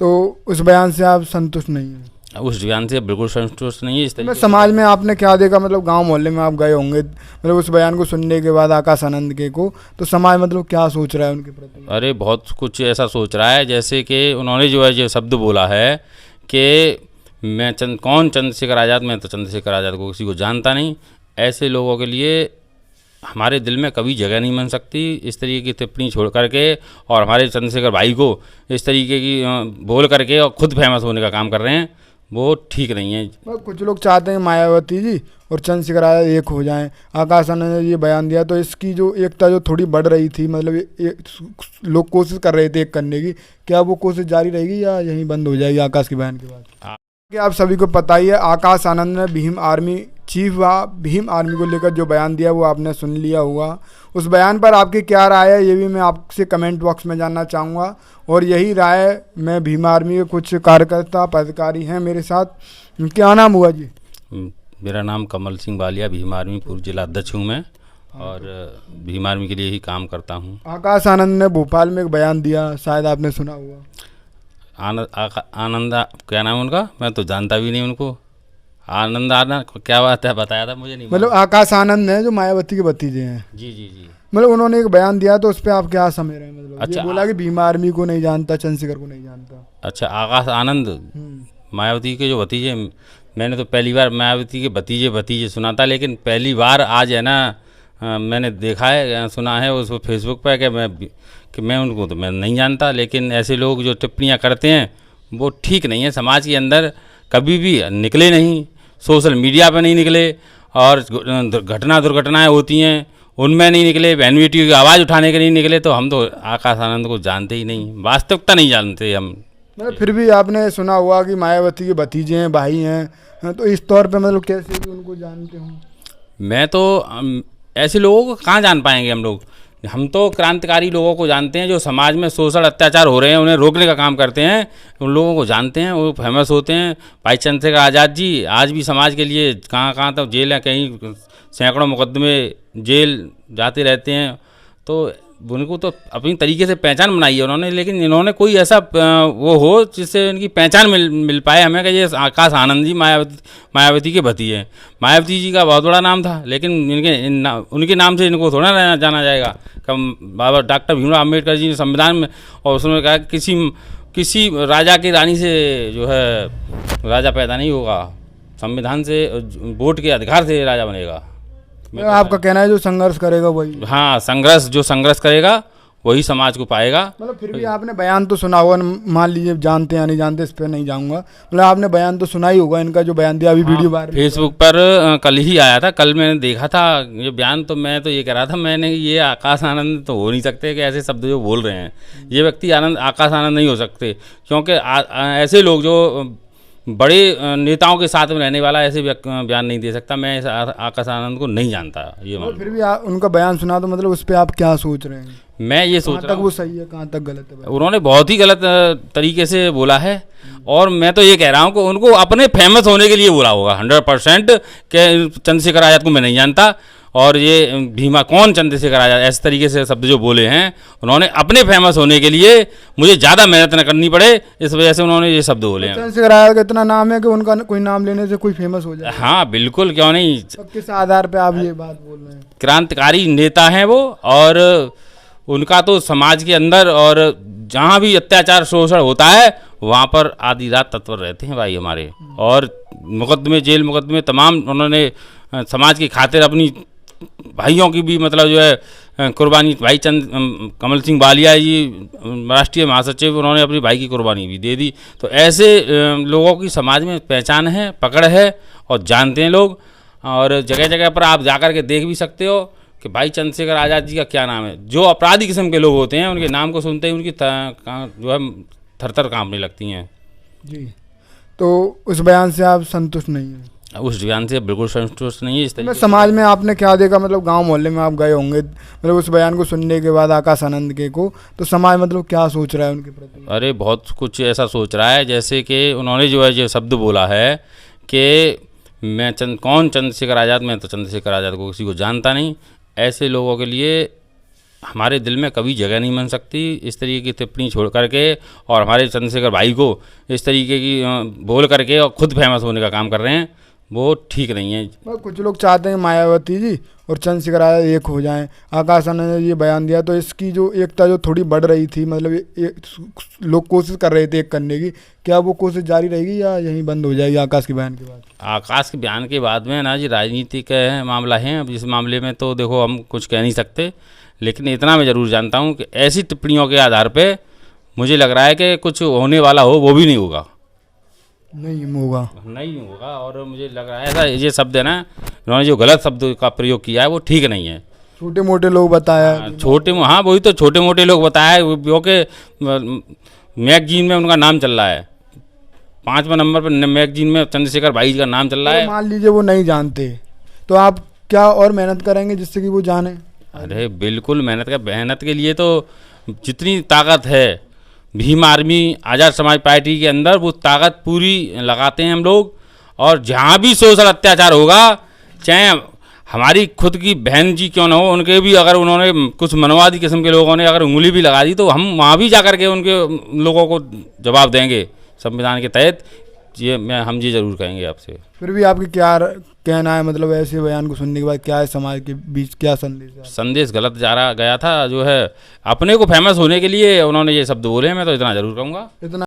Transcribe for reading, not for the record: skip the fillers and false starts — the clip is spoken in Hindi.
तो उस बयान से आप संतुष्ट नहीं हैं? उस बयान से बिल्कुल संतुष्ट नहीं है। इस मैं तरीके समाज में आपने क्या देखा, मतलब गांव मोहल्ले में आप गए होंगे, मतलब उस बयान को सुनने के बाद आकाश आनंद के को, तो समाज मतलब क्या सोच रहा है उनके प्रति? अरे बहुत कुछ ऐसा सोच रहा है, जैसे कि उन्होंने जो है जो शब्द बोला है कि मैं कौन चंद्रशेखर आज़ाद, मैं तो चंद्रशेखर आज़ाद को किसी को जानता नहीं। ऐसे लोगों के लिए हमारे दिल में कभी जगह नहीं बन सकती। इस तरीके की टिप्पणी छोड़ करके और हमारे चंद्रशेखर भाई को इस तरीके की बोल करके और खुद फेमस होने का काम कर रहे हैं, वो ठीक नहीं है। कुछ लोग चाहते हैं मायावती जी और चंद्रशेखर आज़ाद एक हो जाएं। आकाश आनंद ने ये बयान दिया तो इसकी जो एकता जो थोड़ी बढ़ रही थी, मतलब ये लोग कोशिश कर रहे थे एक करने की, क्या वो कोशिश जारी रहेगी या यहीं बंद हो जाएगी आकाश के बयान के बाद? कि आप सभी को पता ही है, आकाश आनंद ने भीम आर्मी चीफ व भीम आर्मी को लेकर जो बयान दिया वो आपने सुन लिया होगा। उस बयान पर आपकी क्या राय है ये भी मैं आपसे कमेंट बॉक्स में जानना चाहूँगा। और यही राय मैं भीम आर्मी के कुछ कार्यकर्ता पदाधिकारी हैं मेरे साथ। क्या नाम हुआ जी? मेरा नाम कमल सिंह बालिया, भीम आर्मी पूर्व जिला अध्यक्ष हूँ मैं, और भीम आर्मी के लिए ही काम करता हूँ। आकाश आनंद ने भोपाल में एक बयान दिया, शायद आपने सुना हुआ। आनंद क्या नाम उनका, मैं तो जानता भी नहीं उनको। आनंद क्या बात है, बताया था मुझे नहीं। मतलब आकाश आनंद है जो मायावती के भतीजे हैं। जी जी जी। मतलब उन्होंने एक बयान दिया तो उस पर आप क्या समझ रहे हैं? मतलब अच्छा, ये बोला कि भीम आर्मी को नहीं जानता, चंद्रशेखर को नहीं जानता। अच्छा, आकाश आनंद मायावती के जो भतीजे, मैंने तो पहली बार मायावती के भतीजे सुना था, लेकिन पहली बार आज है ना मैंने देखा है, सुना है उस फेसबुक पर कि मैं उनको तो मैं नहीं जानता। लेकिन ऐसे लोग जो टिप्पणियाँ करते हैं वो ठीक नहीं है। समाज के अंदर कभी भी निकले नहीं, सोशल मीडिया पर नहीं निकले, और दुर्घटनाएं होती हैं उनमें नहीं निकले, बहन बेटियों की आवाज़ उठाने के नहीं निकले, तो हम तो आकाश आनंद को जानते ही नहीं, वास्तविकता नहीं जानते हम। मतलब फिर भी आपने सुना हुआ कि मायावती के भतीजे हैं, भाई हैं, तो इस तौर पे मतलब कैसे भी उनको जानते हो? मैं तो ऐसे लोगों को कहाँ जान पाएंगे हम लोग? हम तो क्रांतिकारी लोगों को जानते हैं जो समाज में शोषण अत्याचार हो रहे हैं उन्हें रोकने का काम करते हैं, उन लोगों को जानते हैं, वो फेमस होते हैं। भाई चंद्रशेखर आज़ाद जी आज भी समाज के लिए कहाँ तक जेल है, कहीं सैकड़ों मुकदमे जेल जाते रहते हैं, तो उनको तो अपनी तरीके से पहचान बनाई है उन्होंने। लेकिन इन्होंने कोई ऐसा वो हो जिससे इनकी पहचान मिल पाए हमें कि ये आकाश आनंद जी मायावती के भतीजे हैं। मायावती जी का बहुत बड़ा नाम था, लेकिन उनके नाम से इनको थोड़ा जाना जाएगा। बाबा डॉक्टर भीमराव अम्बेडकर जी ने संविधान में और उसमें कहा किसी राजा की रानी से जो है राजा पैदा नहीं होगा, संविधान से वोट के अधिकार से राजा बनेगा। आपका कहना है जो संघर्ष करेगा वही? हाँ, जो संघर्ष करेगा वही समाज को पाएगा। मतलब फिर भी आपने बयान तो सुना होगा, मान लीजिए जानते या नहीं जानते इस पर नहीं जाऊंगा, मतलब आपने बयान तो सुना ही होगा इनका जो बयान दिया अभी। हाँ, वीडियो बाहर फेसबुक पर कल ही आया था, कल मैंने देखा था ये बयान, तो मैं तो ये कह रहा था मैंने ये आकाश आनंद तो हो नहीं सकते कि ऐसे शब्द जो बोल रहे हैं ये व्यक्ति आकाश आनंद नहीं हो सकते, क्योंकि ऐसे लोग जो बड़े नेताओं के साथ में रहने वाला ऐसे बयान नहीं दे सकता। मैं आकाश आनंद को नहीं जानता ये मान। फिर भी उनका बयान सुना तो मतलब उस पर आप क्या सोच रहे हैं? मैं ये सोच रहा हूँ वो सही है, कहाँ तक गलत है? उन्होंने बहुत ही गलत तरीके से बोला है, और मैं तो ये कह रहा हूँ कि उनको अपने फेमस होने के लिए बोला होगा 100% कि चंद्रशेखर आज़ाद को मैं नहीं जानता, और ये भीमा कौन चंद्रशेखर आज़ाद, ऐसे तरीके से शब्द जो बोले हैं उन्होंने अपने फेमस होने के लिए, मुझे ज़्यादा मेहनत न करनी पड़े इस वजह से उन्होंने ये शब्द बोले हैं। चंद्रशेखर आज़ाद का इतना नाम है कि उनका कोई नाम लेने से कोई फेमस हो जाए। हाँ बिल्कुल, क्यों नहीं। किस आधार पे आप ये बात बोल रहे हैं? क्रांतिकारी नेता हैं वो, और उनका तो समाज के अंदर और जहाँ भी अत्याचार शोषण होता है वहाँ पर आधी रात तत्पर रहते हैं भाई हमारे, और जेल मुकदमे तमाम उन्होंने समाज की खातिर अपनी भाइयों की भी मतलब जो है कुर्बानी। भाई कमल सिंह बालिया जी राष्ट्रीय महासचिव, उन्होंने अपनी भाई की कुर्बानी भी दे दी। तो ऐसे लोगों की समाज में पहचान है, पकड़ है, और जानते हैं लोग, और जगह जगह पर आप जाकर के देख भी सकते हो कि भाई चंद्रशेखर आज़ाद जी का क्या नाम है। जो अपराधी किस्म के लोग होते हैं उनके नाम को सुनते ही उनकी जो है थर काँपने लगती हैं जी। तो उस बयान से आप संतुष्ट नहीं हैं? उस बयान से बिल्कुल संतुष्ट नहीं है। इस तरीके समाज में आपने क्या देखा, मतलब गांव मोहल्ले में आप गए होंगे, मतलब उस बयान को सुनने के बाद आकाश आनंद के को, तो समाज मतलब क्या सोच रहा है उनके प्रति? अरे बहुत कुछ ऐसा सोच रहा है, जैसे कि उन्होंने जो है जो शब्द बोला है कि मैं कौन चंद्रशेखर आज़ाद, मैं तो चंद्रशेखर आज़ाद को किसी को जानता नहीं। ऐसे लोगों के लिए हमारे दिल में कभी जगह नहीं बन सकती इस तरीके की टिप्पणी छोड़ करके, और हमारे चंद्रशेखर भाई को इस तरीके की बोल करके और खुद फेमस होने का काम कर रहे हैं, वो ठीक नहीं है। कुछ लोग चाहते हैं मायावती जी और चंद्रशेखर आजाद एक हो जाएं। आकाश आनंद ने ये बयान दिया तो इसकी जो एकता जो थोड़ी बढ़ रही थी, मतलब लोग कोशिश कर रहे थे एक करने की, क्या वो कोशिश जारी रहेगी या यहीं बंद हो जाएगी आकाश के बयान के बाद? आकाश के बयान के बाद में ना जी राजनीतिक मामला है। अब इस मामले में तो देखो हम कुछ कह नहीं सकते, लेकिन इतना मैं ज़रूर जानता हूँ कि ऐसी टिप्पणियों के आधार पे मुझे लग रहा है कि कुछ होने वाला हो वो भी नहीं होगा। नहीं होगा। और मुझे लग रहा है ऐसा ये शब्द है ना, उन्होंने जो गलत शब्द का प्रयोग किया है वो ठीक नहीं है। छोटे मोटे लोग बताया, हाँ वही तो छोटे मोटे लोग बताया, क्योंकि मैगजीन में उनका नाम चल रहा है, 5वें नंबर पर मैगजीन में चंद्रशेखर भाई का नाम चल रहा है। मान लीजिए वो नहीं जानते तो आप क्या और मेहनत करेंगे जिससे कि वो जाने? अरे बिल्कुल मेहनत के लिए तो जितनी ताकत है भीम आर्मी आज़ाद समाज पार्टी के अंदर, वो ताकत पूरी लगाते हैं हम लोग। और जहाँ भी सोशल अत्याचार होगा, चाहे हमारी खुद की बहन जी क्यों ना हो, उनके भी अगर उन्होंने कुछ मनवादी किस्म के लोगों ने अगर उंगली भी लगा दी तो हम वहाँ भी जा कर के उनके लोगों को जवाब देंगे संविधान के तहत। हम ये जरूर कहेंगे आपसे। फिर भी आपकी क्या कहना है, मतलब ऐसे बयान को सुनने के बाद क्या है, समाज के बीच क्या संदेश है? संदेश गलत गया था जो है, अपने को फेमस होने के लिए उन्होंने ये शब्द बोले हैं, मैं तो इतना जरूर कहूँगा। इतना